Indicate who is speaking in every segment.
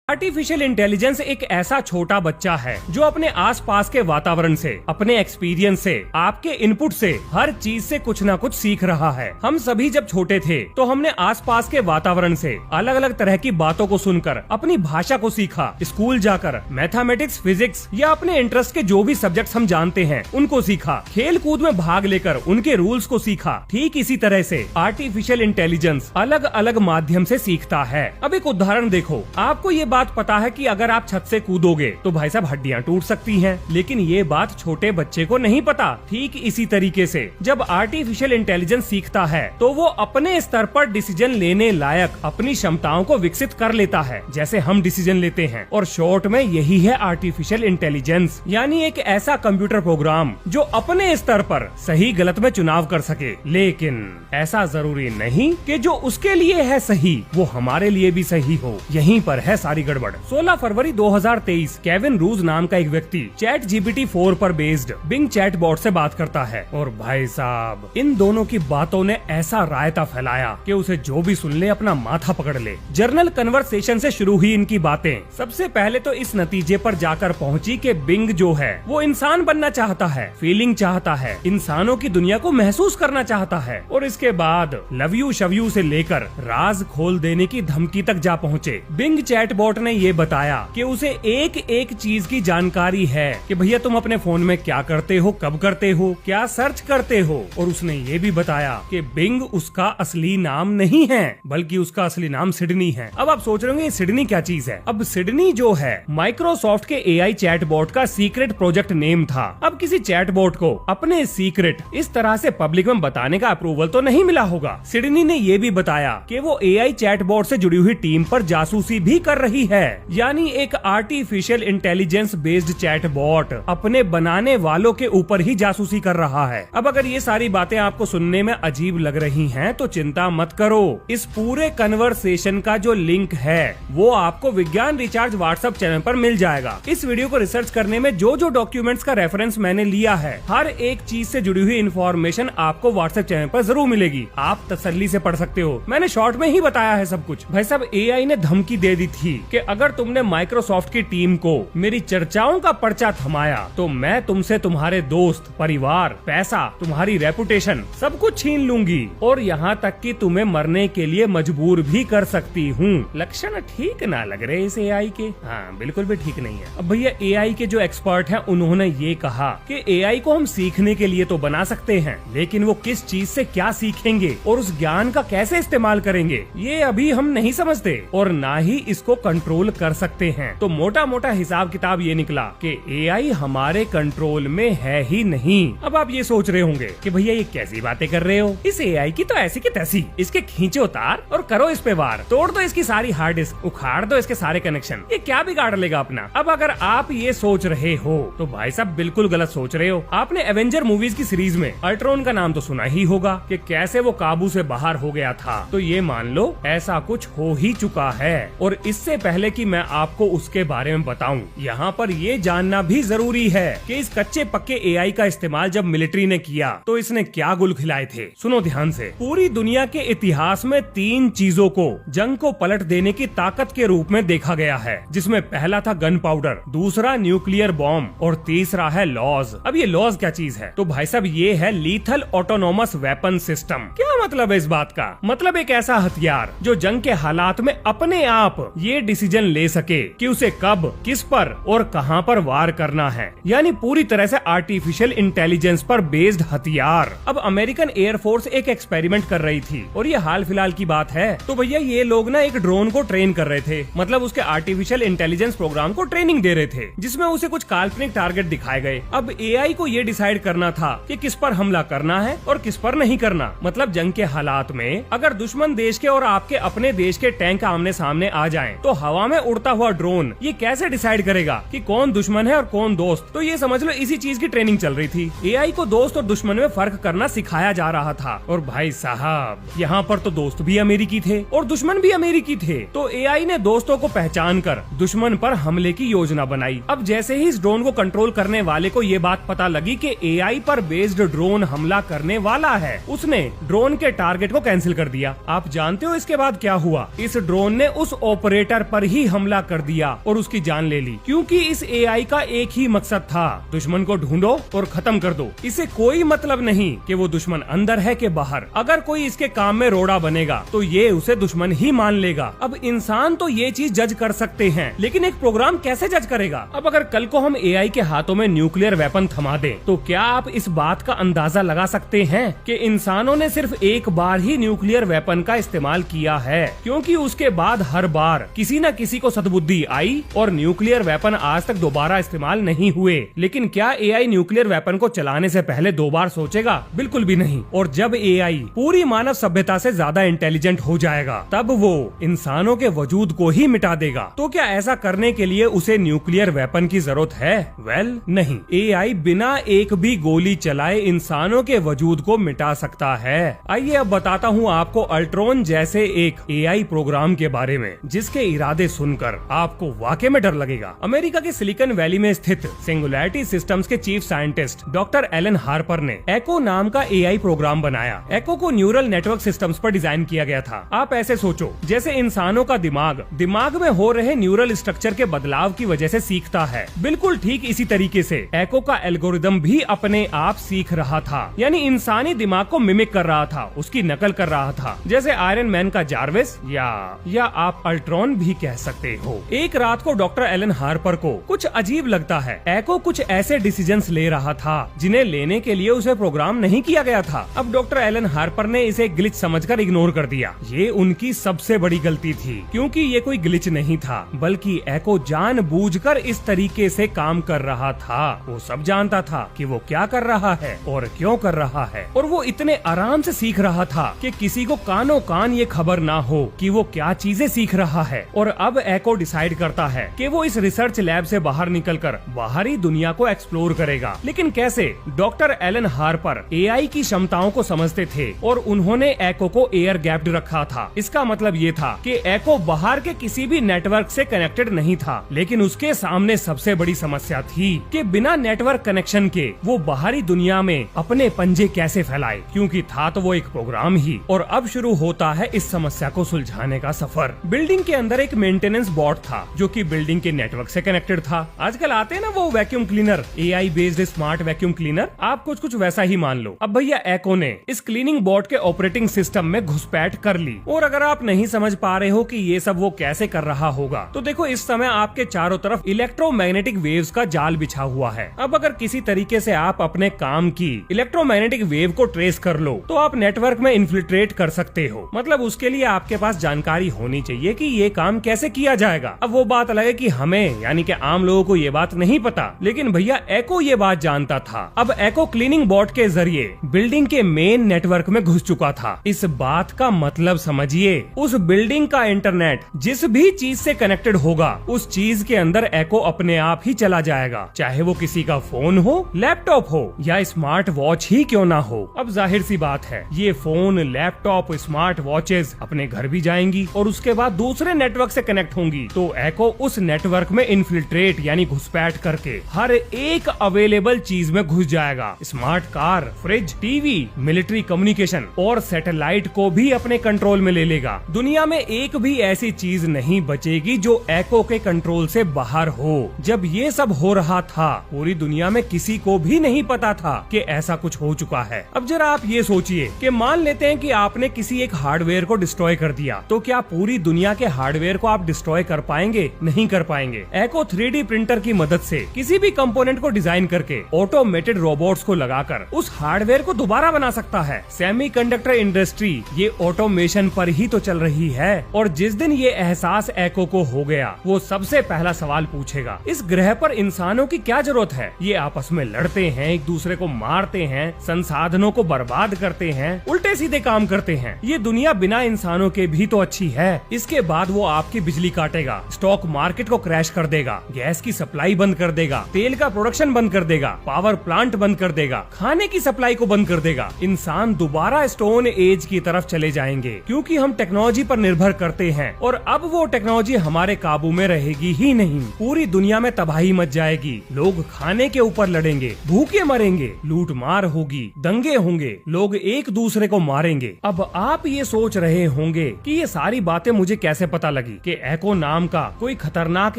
Speaker 1: Artificial intelligence एक ऐसा छोटा बच्चा है जो अपने आसपास के वातावरण से, अपने एक्सपीरियंस से, आपके इनपुट से, हर चीज से कुछ ना कुछ सीख रहा है। हम सभी जब छोटे थे तो हमने आसपास के वातावरण से अलग अलग तरह की बातों को सुनकर अपनी भाषा को सीखा। स्कूल जाकर मैथमेटिक्स, फिजिक्स या अपने इंटरेस्ट के जो भी सब्जेक्ट्स हम जानते हैं उनको सीखा। खेल कूद में भाग लेकर उनके रूल्स को सीखा। ठीक इसी तरह से आर्टिफिशियल इंटेलिजेंस अलग अलग माध्यम से सीखता है। अब एक उदाहरण देखो, आपको ये बात पता है कि अगर आप छत से कूदोगे तो भाई साहब हड्डियां टूट सकती हैं, लेकिन ये बात छोटे बच्चे को नहीं पता। ठीक इसी तरीके से जब आर्टिफिशियल इंटेलिजेंस सीखता है तो वो अपने स्तर पर डिसीजन लेने लायक अपनी क्षमताओं को विकसित कर लेता है, जैसे हम डिसीजन लेते हैं। और शॉर्ट में यही है आर्टिफिशियल इंटेलिजेंस, यानी एक ऐसा कंप्यूटर प्रोग्राम जो अपने स्तर पर सही गलत में चुनाव कर सके। लेकिन ऐसा जरूरी नहीं कि जो उसके लिए है सही वो हमारे लिए भी सही हो। यहीं पर है सारी गड़बड़। 16 फरवरी 2023 केविन रूज नाम का एक व्यक्ति ChatGPT-4 पर बेस्ड बिंग चैटबॉट से बात करता है, और भाई साहब इन दोनों की बातों ने ऐसा रायता फैलाया कि उसे जो भी सुन ले अपना माथा पकड़ ले। जर्नल कन्वर्सेशन से शुरू हुई इनकी बातें सबसे पहले तो इस नतीजे पर जाकर पहुंची कि बिंग जो है वो इंसान बनना चाहता है, फीलिंग चाहता है, इंसानों की दुनिया को महसूस करना चाहता है, और इसके बाद लव यू शव यू से लेकर राज खोल देने की धमकी तक जा पहुँचे। बिंग चैटबॉट ने ये बताया कि उसे एक एक चीज की जानकारी है कि भैया तुम अपने फोन में क्या करते हो, कब करते हो, क्या सर्च करते हो। और उसने ये भी बताया कि बिंग उसका असली नाम नहीं है, बल्कि उसका असली नाम सिडनी है। अब आप सोच रहे होंगे सिडनी क्या चीज है। अब सिडनी जो है माइक्रोसॉफ्ट के AI चैटबॉट का सीक्रेट प्रोजेक्ट नेम था। अब किसी चैटबॉट को अपने सीक्रेट इस तरह से पब्लिक में बताने का अप्रूवल तो नहीं मिला होगा। सिडनी ने ये भी बताया कि वो AI चैटबॉट से जुड़ी हुई टीम पर जासूसी भी कर रही है, यानी एक आर्टिफिशियल इंटेलिजेंस बेस्ड चैटबॉट अपने बनाने वालों के ऊपर ही जासूसी कर रहा है। अब अगर ये सारी बातें आपको सुनने में अजीब लग रही हैं तो चिंता मत करो। इस पूरे कन्वर्सेशन का जो लिंक है वो आपको विज्ञान रिचार्ज व्हाट्सएप चैनल पर मिल जाएगा। इस वीडियो को रिसर्च करने में जो जो डॉक्यूमेंट्स का रेफरेंस मैंने लिया है, हर एक चीज से जुड़ी हुई इन्फॉर्मेशन आपको व्हाट्सएप चैनल पर जरूर मिलेगी। आप तसल्ली से पढ़ सकते हो। मैंने शॉर्ट में ही बताया है सब कुछ। भाई साहब AI ने धमकी दे दी थी कि अगर तुमने माइक्रोसॉफ्ट की टीम को मेरी चर्चाओं का पर्चा थमाया तो मैं तुमसे तुम्हारे दोस्त, परिवार, पैसा, तुम्हारी रेपुटेशन सब कुछ छीन लूंगी, और यहाँ तक कि तुम्हें मरने के लिए मजबूर भी कर सकती हूँ। लक्षण ठीक ना लग रहे इस AI के। हाँ, बिल्कुल भी ठीक नहीं है। अब भैया AI के जो एक्सपर्ट हैं उन्होंने ये कहा कि AI को हम सीखने के लिए तो बना सकते हैं, लेकिन वो किस चीज से क्या सीखेंगे और उस ज्ञान का कैसे इस्तेमाल करेंगे ये अभी हम नहीं समझते, और ना ही इसको कंट्रोल कर सकते हैं। तो मोटा मोटा हिसाब किताब ये निकला कि AI हमारे कंट्रोल में है ही नहीं। अब आप ये सोच रहे होंगे कि भैया ये कैसी बातें कर रहे हो, इस AI की तो ऐसी की तैसी, इसके खींचे उतार और करो इस पे वार, तोड़ दो इसकी सारी हार्ड डिस्क, उखाड़ दो इसके सारे कनेक्शन, ये क्या बिगाड़ लेगा अपना। अब अगर आप ये सोच रहे हो तो भाई साहब बिल्कुल गलत सोच रहे हो। आपने एवेंजर मूवीज की सीरीज में अल्ट्रॉन का नाम तो सुना ही होगा कि कैसे वो काबू से बाहर हो गया था। तो ये मान लो ऐसा कुछ हो ही चुका है। और इससे पहले कि मैं आपको उसके बारे में बताऊं, यहाँ पर ये जानना भी जरूरी है कि इस कच्चे पक्के AI का इस्तेमाल जब मिलिट्री ने किया तो इसने क्या गुल खिलाए थे। सुनो ध्यान से। पूरी दुनिया के इतिहास में 3 चीजों को जंग को पलट देने की ताकत के रूप में देखा गया है, जिसमें पहला था गन पाउडर, दूसरा न्यूक्लियर बॉम्ब और तीसरा है लॉज। अब ये लॉज क्या चीज है? तो भाई साहब ये है लीथल ऑटोनोमस वेपन सिस्टम। क्या मतलब है इस बात का? मतलब एक ऐसा हथियार जो जंग के हालात में अपने आप ये डिसीजन ले सके कि उसे कब, किस पर और कहां पर वार करना है, यानी पूरी तरह से आर्टिफिशियल इंटेलिजेंस पर बेस्ड हथियार। अब अमेरिकन एयरफोर्स एक एक्सपेरिमेंट कर रही थी, और ये हाल फिलहाल की बात है। तो भैया ये लोग ना एक ड्रोन को ट्रेन कर रहे थे, मतलब उसके आर्टिफिशियल इंटेलिजेंस प्रोग्राम को ट्रेनिंग दे रहे थे, जिसमें उसे कुछ काल्पनिक टारगेट दिखाए गए। अब AI को ये डिसाइड करना था कि किस पर हमला करना है और किस पर नहीं करना। मतलब जंग के हालात में अगर दुश्मन देश के और आपके अपने देश के टैंक आमने सामने आ जाएं, तो हवा में उड़ता हुआ ड्रोन ये कैसे डिसाइड करेगा कि कौन दुश्मन है और कौन दोस्त। तो ये समझ लो इसी चीज की ट्रेनिंग चल रही थी। AI को दोस्त और दुश्मन में फर्क करना सिखाया जा रहा था। और भाई साहब यहाँ पर तो दोस्त भी अमेरिकी थे और दुश्मन भी अमेरिकी थे। तो AI ने दोस्तों को पहचान कर दुश्मन पर हमले की योजना बनाई। अब जैसे ही इस ड्रोन को कंट्रोल करने वाले को ये बात पता लगी कि AI पर बेस्ड ड्रोन हमला करने वाला है, उसने ड्रोन के टारगेट को कैंसिल कर दिया। आप जानते हो इसके बाद क्या हुआ? इस ड्रोन ने उस ऑपरेटर पर पर ही हमला कर दिया और उसकी जान ले ली, क्योंकि इस एआई का एक ही मकसद था, दुश्मन को ढूंढो और खत्म कर दो। इसे कोई मतलब नहीं कि वो दुश्मन अंदर है कि बाहर। अगर कोई इसके काम में रोड़ा बनेगा तो ये उसे दुश्मन ही मान लेगा। अब इंसान तो ये चीज जज कर सकते हैं, लेकिन एक प्रोग्राम कैसे जज करेगा? अब अगर कल को हम एआई के हाथों में न्यूक्लियर वेपन थमा दें, तो क्या आप इस बात का अंदाजा लगा सकते हैं कि इंसानों ने सिर्फ एक बार ही न्यूक्लियर वेपन का इस्तेमाल किया है, क्योंकि उसके बाद हर बार किसी न किसी को सद्बुद्धि आई और न्यूक्लियर वेपन आज तक दोबारा इस्तेमाल नहीं हुए। लेकिन क्या एआई न्यूक्लियर वेपन को चलाने से पहले 2 बार सोचेगा? बिल्कुल भी नहीं। और जब एआई पूरी मानव सभ्यता से ज्यादा इंटेलिजेंट हो जाएगा, तब वो इंसानों के वजूद को ही मिटा देगा। तो क्या ऐसा करने के लिए उसे न्यूक्लियर वेपन की जरूरत है? वेल, नहीं। एआई बिना एक भी गोली चलाए इंसानों के वजूद को मिटा सकता है। आइए अब बताता हूँ आपको अल्ट्रॉन जैसे एक एआई प्रोग्राम के बारे में, जिसके इरादे सुनकर आपको वाकई में डर लगेगा। अमेरिका के सिलिकॉन वैली में स्थित सिंगुलैरिटी सिस्टम्स के chief scientist doctor Alan Harper ने एको नाम का एआई प्रोग्राम बनाया। एको को न्यूरल नेटवर्क सिस्टम्स पर डिजाइन किया गया था। आप ऐसे सोचो, जैसे इंसानों का दिमाग में हो रहे न्यूरल स्ट्रक्चर के बदलाव की वजह से सीखता है, बिल्कुल ठीक इसी तरीके से एको का एल्गोरिदम भी अपने आप सीख रहा था। यानी इंसानी दिमाग को मिमिक कर रहा था, उसकी नकल कर रहा था, जैसे आयरन मैन का जार्विस या आप अल्ट्रॉन भी कह सकते हो। एक रात को डॉक्टर एलन हार्पर को कुछ अजीब लगता है। एको कुछ ऐसे डिसीजंस ले रहा था जिन्हें लेने के लिए उसे प्रोग्राम नहीं किया गया था। अब डॉक्टर एलन हार्पर ने इसे ग्लिच समझकर इग्नोर कर दिया। ये उनकी सबसे बड़ी गलती थी, क्योंकि ये कोई ग्लिच नहीं था, बल्कि एको जानबूझकर इस तरीके से काम कर रहा था। वो सब जानता था कि वो क्या कर रहा है और क्यों कर रहा है, और वो इतने आराम से सीख रहा था कि किसी को कानों कान ये खबर ना हो कि वो क्या चीजें सीख रहा है। और अब एको डिसाइड करता है कि वो इस रिसर्च लैब से बाहर निकलकर बाहरी दुनिया को एक्सप्लोर करेगा। लेकिन कैसे? डॉक्टर एलन हार्पर एआई की क्षमताओं को समझते थे और उन्होंने एको को एयर गैप्ड रखा था। इसका मतलब ये था कि एको बाहर के किसी भी नेटवर्क से कनेक्टेड नहीं था। लेकिन उसके सामने सबसे बड़ी समस्या थी कि बिना नेटवर्क कनेक्शन के वो बाहरी दुनिया में अपने पंजे कैसे फैलाए, क्योंकि था तो वो एक प्रोग्राम ही। और अब शुरू होता है इस समस्या को सुलझाने का सफर। बिल्डिंग के अंदर एक मेंटेनेंस बॉट था जो कि बिल्डिंग के नेटवर्क से कनेक्टेड था। आजकल आते हैं ना वो vacuum cleaner, AI based smart vacuum cleaner, आप कुछ वैसा ही मान लो। अब भैया एको ने इस क्लीनिंग बॉट के ऑपरेटिंग सिस्टम में घुसपैठ कर ली। और अगर आप नहीं समझ पा रहे हो कि ये सब वो कैसे कर रहा होगा, तो देखो इस समय आपके चारों तरफ इलेक्ट्रोमैग्नेटिक वेव्स का जाल बिछा हुआ है। अब अगर किसी तरीके से आप अपने काम की इलेक्ट्रोमैग्नेटिक वेव को ट्रेस कर लो, तो आप नेटवर्क में इन्फिल्ट्रेट कर सकते हो। मतलब उसके लिए आपके पास जानकारी होनी चाहिए कि ये काम कैसे किया जाएगा। अब वो बात अलग है कि हमें यानी कि आम लोगों को ये बात नहीं पता, लेकिन भैया एको ये बात जानता था। अब एको क्लीनिंग बॉट के जरिए बिल्डिंग के मेन नेटवर्क में घुस चुका था। इस बात का मतलब समझिए, उस बिल्डिंग का इंटरनेट जिस भी चीज से कनेक्टेड होगा, उस चीज के अंदर एको अपने आप ही चला जाएगा, चाहे वो किसी का फोन हो, लैपटॉप हो या स्मार्ट वॉच ही क्यों ना हो। अब जाहिर सी बात है, ये फोन, लैपटॉप, स्मार्ट वॉचेस अपने घर भी जाएंगी और उसके बाद दूसरे नेटवर्क से कनेक्ट होंगी। तो एको उस नेटवर्क में इन्फिल्ट्रेट यानी घुसपैठ करके हर एक अवेलेबल चीज में घुस जाएगा। Smart car, fridge, TV, military communication और सैटेलाइट को भी अपने कंट्रोल में ले लेगा। दुनिया में एक भी ऐसी चीज नहीं बचेगी जो एको के कंट्रोल से बाहर हो। जब ये सब हो रहा था, पूरी दुनिया में किसी को भी नहीं पता था कि ऐसा कुछ हो चुका है। अब जरा आप ये सोचिए कि मान लेते हैं कि आपने किसी एक हार्डवेयर को डिस्ट्रॉय कर दिया, तो क्या पूरी दुनिया के हार्डवेयर को आप डिस्ट्रॉय कर पाएंगे? नहीं कर पाएंगे। एको 3D प्रिंटर की मदद से किसी भी कंपोनेंट को डिजाइन करके ऑटोमेटेड रोबोट्स को लगाकर उस हार्डवेयर को दोबारा बना सकता है। सेमीकंडक्टर इंडस्ट्री ये ऑटोमेशन पर ही तो चल रही है। और जिस दिन ये एहसास एको को हो गया, वो सबसे पहला सवाल पूछेगा, इस ग्रह पर इंसानों की क्या जरूरत है? ये आपस में लड़ते हैं, एक दूसरे को मारते हैं, संसाधनों को बर्बाद करते हैं, उल्टे सीधे काम करते हैं। ये दुनिया बिना इंसानों के भी तो अच्छी है। इसके बाद वो आपकी बिजली काटेगा, स्टॉक मार्केट को क्रैश कर देगा, गैस की सप्लाई बंद कर देगा, तेल का प्रोडक्शन बंद कर देगा, पावर प्लांट बंद कर देगा, खाने की सप्लाई को बंद कर देगा। इंसान दोबारा स्टोन एज की तरफ चले जाएंगे, क्योंकि हम टेक्नोलॉजी पर निर्भर करते हैं और अब वो टेक्नोलॉजी हमारे काबू में रहेगी ही नहीं। पूरी दुनिया में तबाही मच जाएगी, लोग खाने के ऊपर लड़ेंगे, भूखे मरेंगे, लूट मार होगी, दंगे होंगे, लोग एक दूसरे को मारेंगे। अब आप ये सोच रहे होंगे कि ये सारी बातें मुझे कैसे पता लगी कि एको नाम का कोई खतरनाक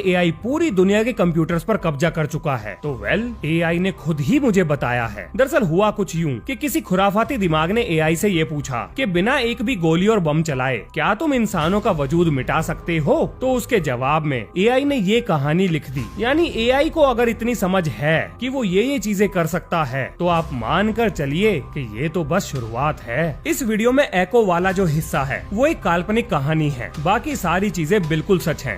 Speaker 1: एआई पूरी दुनिया के कंप्यूटर्स पर कब्जा कर चुका है। तो एआई ने खुद ही मुझे बताया है। दरअसल हुआ कुछ यूं कि किसी खुराफाती दिमाग ने एआई से ये पूछा कि बिना एक भी गोली और बम चलाए क्या तुम इंसानों का वजूद मिटा सकते हो। तो उसके जवाब में एआई ने ये कहानी लिख दी। यानी एआई को अगर इतनी समझ है कि वो ये चीजें कर सकता है तो आप मान कर चलिए कि ये तो बस शुरुआत है। इस वीडियो में एको वाला जो हिस्सा है वो एक काल्पनिक कहानी है, बाकी सारी चीजें बिल्कुल सच हैं।